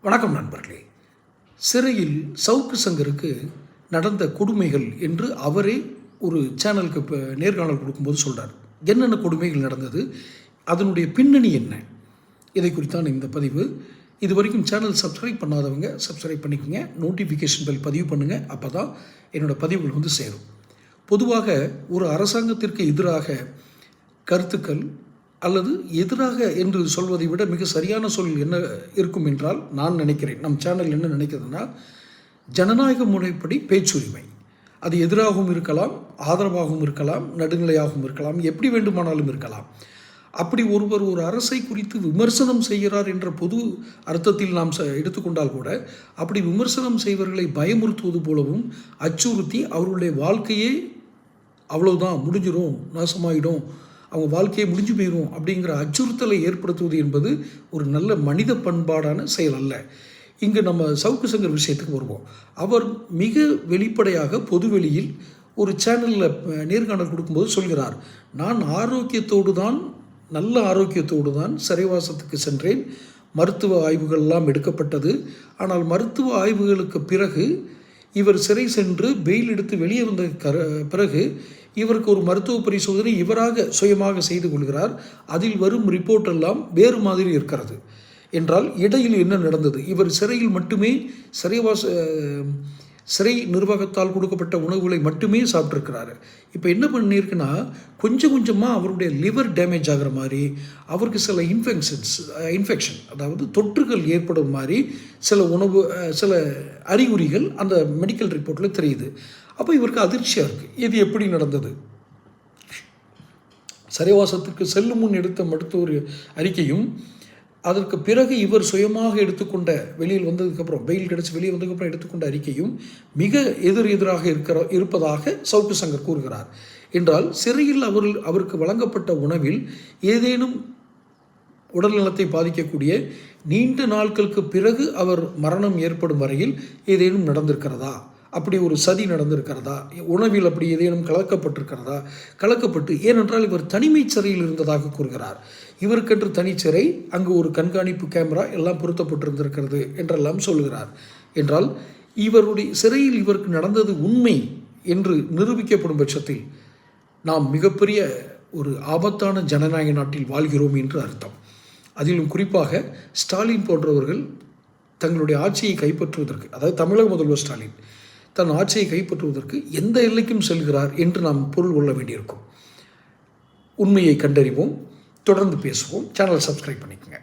வணக்கம் நண்பர்களே. சிறையில் சவுக்கு சங்கருக்கு நடந்த கொடுமைகள் என்று அவரே ஒரு சேனலுக்கு இப்போ நேர்காணல் கொடுக்கும்போது சொல்கிறார். என்னென்ன கொடுமைகள் நடந்தது, அதனுடைய பின்னணி என்ன, இதை குறித்தான் இந்த பதிவு. இது வரைக்கும் சேனல் சப்ஸ்கிரைப் பண்ணாதவங்க சப்ஸ்கிரைப் பண்ணிக்கோங்க, நோட்டிஃபிகேஷன் பெல் பதிவு பண்ணுங்கள். அப்போ தான் என்னோடய பதிவுகள் வந்து சேரும். பொதுவாக ஒரு அரசாங்கத்திற்கு எதிராக கருத்துக்கள் அல்லது எதிராக என்று சொல்வதை விட மிக சரியான சொல் என்ன இருக்கும் என்றால், நான் நினைக்கிறேன், நம் சேனல் என்ன நினைக்கிறதுனா, ஜனநாயக முறைப்படி பேச்சுரிமை. அது எதிராகவும் இருக்கலாம், ஆதரவாகவும் இருக்கலாம், நடுநிலையாகவும் இருக்கலாம், எப்படி வேண்டுமானாலும் இருக்கலாம். அப்படி ஒருவர் ஒரு அரசை குறித்து விமர்சனம் செய்கிறார் என்ற பொது அர்த்தத்தில் நாம் எடுத்துக்கொண்டால் கூட, அப்படி விமர்சனம் செய்வர்களை பயமுறுத்துவது போலவும் அச்சுறுத்தி அவர்களுடைய வாழ்க்கையே அவ்வளோதான், முடிஞ்சிடும், நாசமாயிடும், அவங்க வாழ்க்கையை முடிஞ்சு போயிடும் அப்படிங்கிற அச்சுறுத்தலை ஏற்படுத்துவது என்பது ஒரு நல்ல மனித பண்பாடான செயல் அல்ல. இங்கு நம்ம சவுக்கு சங்கர் விஷயத்துக்கு வருவோம். அவர் மிக வெளிப்படையாக பொதுவெளியில் ஒரு சேனலில் நேர்காணல் கொடுக்கும்போது சொல்கிறார், நான் நல்ல ஆரோக்கியத்தோடு தான் சிறைவாசத்துக்கு சென்றேன். மருத்துவ ஆய்வுகள்லாம் எடுக்கப்பட்டது. ஆனால் மருத்துவ ஆய்வுகளுக்கு பிறகு இவர் சிறை சென்று பெயில் எடுத்து வெளியே வந்த பிறகு இவருக்கு ஒரு மருத்துவ பரிசோதனை இவராக சுயமாக செய்து கொள்கிறார். அதில் வரும் ரிப்போர்ட் எல்லாம் வேறு மாதிரி இருக்கிறது. என்றால் இடையில் என்ன நடந்தது? இவர் சிறையில் மட்டுமே சிறை நிர்வாகத்தால் கொடுக்கப்பட்ட உணவுகளை மட்டுமே சாப்பிட்ருக்கிறாரு. இப்போ என்ன பண்ணியிருக்குன்னா, கொஞ்சம் கொஞ்சமாக அவருடைய லிவர் டேமேஜ் ஆகிற மாதிரி, அவருக்கு சில இன்ஃபெக்ஷன் அதாவது தொற்றுகள் ஏற்படும் மாதிரி சில அறிகுறிகள் அந்த மெடிக்கல் ரிப்போர்ட்டில் தெரியுது. அப்போ இவருக்கு அதிர்ச்சியாக இருக்குது. இது எப்படி நடந்தது? சிறைவாசத்துக்கு செல்லும் முன் எடுத்த மருத்துவ அறிக்கையும் அதற்கு பிறகு இவர் சுயமாக எடுத்துக்கொண்ட வெளியில் வந்ததுக்கப்புறம் பெயில் கிடச்சி வெளியே வந்ததுக்கப்புறம் எடுத்துக்கொண்ட அறிக்கையும் மிக எதிராக இருப்பதாக சவுக்கு சங்கர் கூறுகிறார். என்றால் சிறையில் அவருக்கு வழங்கப்பட்ட உணவில் ஏதேனும் உடல்நலத்தை பாதிக்கக்கூடிய நீண்ட நாட்களுக்கு பிறகு அவர் மரணம் ஏற்படும் வரையில் ஏதேனும் நடந்திருக்கிறதா, அப்படி ஒரு சதி நடந்திருக்கிறதா, உணவில் அப்படி ஏதேனும் கலக்கப்பட்டு ஏனென்றால் இவர் தனிமை சிறையில் இருந்ததாக கூறுகிறார். இவருக்கென்று தனிச்சிறை, அங்கு ஒரு கண்காணிப்பு கேமரா எல்லாம் பொருத்தப்பட்டிருந்திருக்கிறது என்றெல்லாம் சொல்கிறார். என்றால் இவருடைய சிறையில் இவருக்கு நடந்தது உண்மை என்று நிரூபிக்கப்படும் பட்சத்தில் நாம் மிகப்பெரிய ஒரு ஆபத்தான ஜனநாயக நாட்டில் வாழ்கிறோம் என்று அர்த்தம். அதிலும் குறிப்பாக ஸ்டாலின் போன்றவர்கள் தங்களுடைய ஆட்சியை கைப்பற்றுவதற்கு, அதாவது தமிழக முதல்வர் ஸ்டாலின் தன் ஆட்சியை கைப்பற்றுவதற்கு எந்த எல்லைக்கும் செல்கிறார் என்று நாம் பொருள் கொள்ள வேண்டியிருக்கும். உண்மையை கண்டறிவோம், தொடர்ந்து பேசுவோம். சேனல் சப்ஸ்கிரைப் பண்ணிக்கோங்க.